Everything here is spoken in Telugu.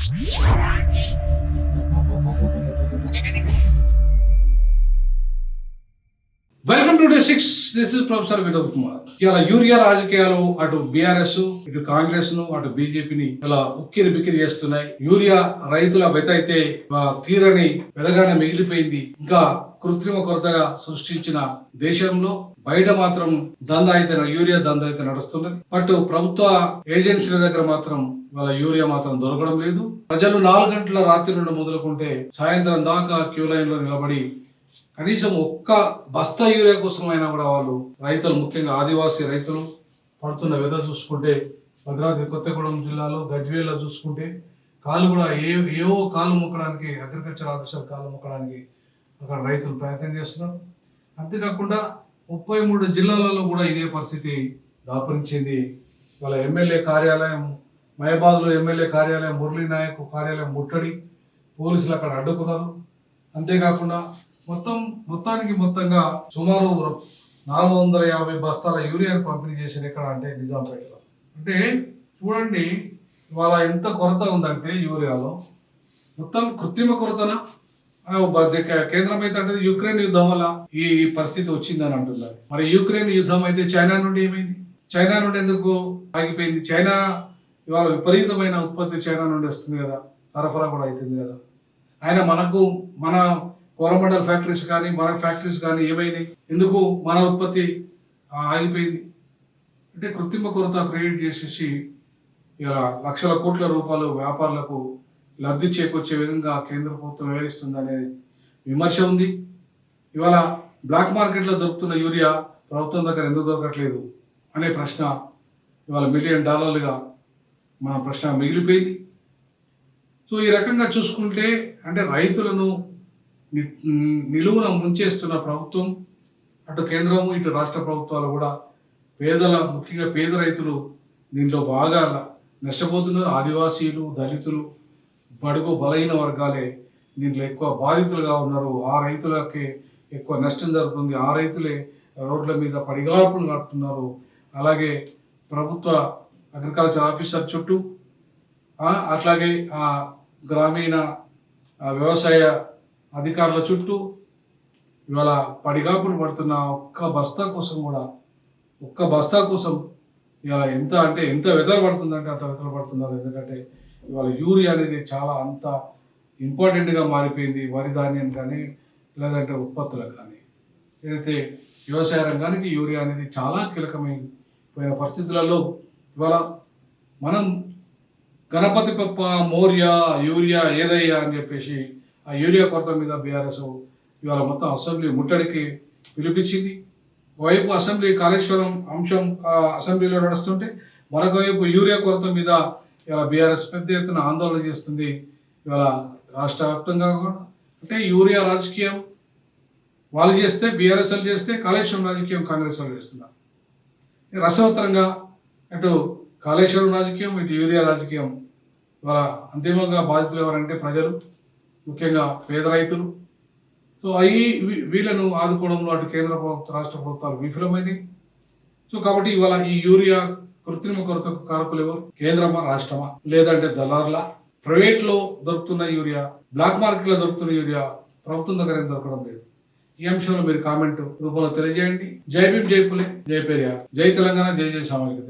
Welcome to day 6. This is professor Vinod Kumar. ఇలా యూరియా రాజకీయాలు అటు బీఆర్ఎస్, ఇటు కాంగ్రెస్ ను, అటు బీజేపీని ఇలా ఉక్కిరి బిక్కిరి చేస్తున్నాయి. యూరియా రైతుల బెత అయితే తీరని వెలగానే మిగిలిపోయింది. ఇంకా కృత్రిమ కొరతగా సృష్టించిన దేశంలో బయట మాత్రం యూరియా దందా అయితే నడుస్తున్నది. బట్ ప్రభుత్వ ఏజెన్సీల దగ్గర మాత్రం వాళ్ళ యూరియా మాత్రం దొరకడం లేదు. ప్రజలు 4 గంటల రాత్రి నుండి మొదలుకుంటే సాయంత్రం దాకా క్యూ లైన్ లో నిలబడి కనీసం ఒక్క బస్తా యూరియా కోసం అయినా కూడా వాళ్ళు రైతులు, ముఖ్యంగా ఆదివాసీ రైతులు పడుతున్న వ్యధ చూసుకుంటే భద్రాద్రి కొత్తగూడెం జిల్లాలో గజ్వేల్లో చూసుకుంటే కాలు కూడా ఏవో కాలు మొక్కడానికి, అగ్రికల్చర్ ఆఫీసర్ కాలు మొక్కడానికి అక్కడ రైతులు ప్రయత్నం చేస్తున్నారు. అంతేకాకుండా 33 జిల్లాలలో కూడా ఇదే పరిస్థితి దాపురించింది. వాళ్ళ ఎమ్మెల్యే కార్యాలయం మహబాద్లో ఎమ్మెల్యే కార్యాలయం మురళీ నాయక్ కార్యాలయం ముట్టడి, పోలీసులు అక్కడ అడ్డుకున్నారు. అంతేకాకుండా మొత్తంగా సుమారు 450 బస్తాల యూరియాను పంపిణీ చేసిన ఎక్కడ అంటే నిజాంపేటలో. అంటే చూడండి ఇవాళ ఎంత కొరత ఉందంటే యూరియాలో మొత్తం కృత్రిమ కొరతన. కేంద్రం అయితే అంటే యుక్రెయిన్ యుద్ధం వల్ల ఈ పరిస్థితి వచ్చిందని అంటున్నారు. మరి యుక్రెయిన్ యుద్ధం అయితే చైనా నుండి ఏమైంది? చైనా నుండి ఎందుకు ఆగిపోయింది? చైనా ఇవాళ విపరీతమైన ఉత్పత్తి చైనా నుండి వస్తుంది కదా, సరఫరా కూడా అవుతుంది కదా. ఆయన మన కోరమండల్ ఫ్యాక్టరీస్ కానీ మన ఫ్యాక్టరీస్ కానీ ఏమైనాయి? ఎందుకు మన ఉత్పత్తి ఆగిపోయింది? అంటే కృత్రిమ కొరత క్రియేట్ చేసేసి ఇలా లక్షల కోట్ల రూపాయలు వ్యాపారులకు లబ్ధి చేకూర్చే విధంగా కేంద్ర ప్రభుత్వం వ్యవహరిస్తుంది అనే విమర్శ ఉంది. ఇవాళ బ్లాక్ మార్కెట్లో దొరుకుతున్న యూరియా ప్రభుత్వం దగ్గర ఎందుకు దొరకట్లేదు అనే ప్రశ్న ఇవాళ $1 మిలియన్ మన ప్రశ్న మిగిలిపోయింది. సో ఈ రకంగా చూసుకుంటే అంటే రైతులను నిలువున ముంచేస్తున్న ప్రభుత్వం, అటు కేంద్రము ఇటు రాష్ట్ర ప్రభుత్వాలు కూడా ముఖ్యంగా పేద రైతులు దీంట్లో బాగా నష్టపోతున్నారు. ఆదివాసీలు, దళితులు, బడుగు బలహీన వర్గాలే దీంట్లో ఎక్కువ బాధితులుగా ఉన్నారు. ఆ రైతులకి ఎక్కువ నష్టం జరుగుతుంది. ఆ రైతులే రోడ్ల మీద పడిగాపులు కడుతున్నారు. అలాగే ప్రభుత్వ అగ్రికల్చర్ ఆఫీసర్ చుట్టూ, అట్లాగే ఆ గ్రామీణ వ్యవసాయ అధికారుల చుట్టూ ఇవాళ పడిగాపులు పడుతున్న ఒక్క బస్తా కోసం ఇవాళ ఎంత వెదలు పడుతుందంటే అంత వెదలు పడుతున్నారు. ఎందుకంటే ఇవాళ యూరియా అనేది చాలా అంత ఇంపార్టెంట్గా మారిపోయింది. వరి ధాన్యం కానీ లేదంటే ఉత్పత్తులకు కానీ, ఏదైతే వ్యవసాయ రంగానికి యూరియా అనేది చాలా కీలకమైపోయిన పరిస్థితులలో ఇవాళ మనం గణపతి పప్ప మౌర్య యూరియా ఏదయ్యా అని చెప్పేసి ఆ యూరియా కొరత మీద బీఆర్ఎస్ ఇవాళ మొత్తం అసెంబ్లీ ముట్టడికి పిలిపించింది. ఒకవైపు అసెంబ్లీ కాళేశ్వరం అంశం అసెంబ్లీలో నడుస్తుంటే మరొక వైపు యూరియా కొరత మీద ఇవాళ బీఆర్ఎస్ పెద్ద ఎత్తున ఆందోళన చేస్తుంది. ఇవాళ రాష్ట్ర వ్యాప్తంగా కూడా అంటే యూరియా రాజకీయం వాళ్ళు చేస్తే, బీఆర్ఎస్ వాళ్ళు చేస్తే, కాళేశ్వరం రాజకీయం కాంగ్రెస్ వాళ్ళు చేస్తున్నారు. రసవత్తరంగా అటు కాళేశ్వరం రాజకీయం, ఇటు యూరియా రాజకీయం. ఇవాళ అంతిమంగా బాధితులు ఎవరంటే ప్రజలు, ముఖ్యంగా పేద రైతులు. సో వీళ్ళను ఆదుకోవడంలో అటు కేంద్ర ప్రభుత్వ రాష్ట్ర ప్రభుత్వాలు విఫలమైనవి. సో కాబట్టి ఇవాళ ఈ యూరియా కృత్రిమ కొరతకు కారకులు ఎవరు? కేంద్రమా, రాష్ట్రమా, లేదంటే దళారులా? ప్రైవేట్లో దొరుకుతున్న యూరియా, బ్లాక్ మార్కెట్లో దొరుకుతున్న యూరియా ప్రభుత్వం దగ్గర ఏం దొరకడం లేదు. ఈ అంశంలో మీరు కామెంట్ రూపంలో తెలియజేయండి. జై భీమ్, జై పులే, జై పెరియార్, జై తెలంగాణ, జై జై సామాజిక.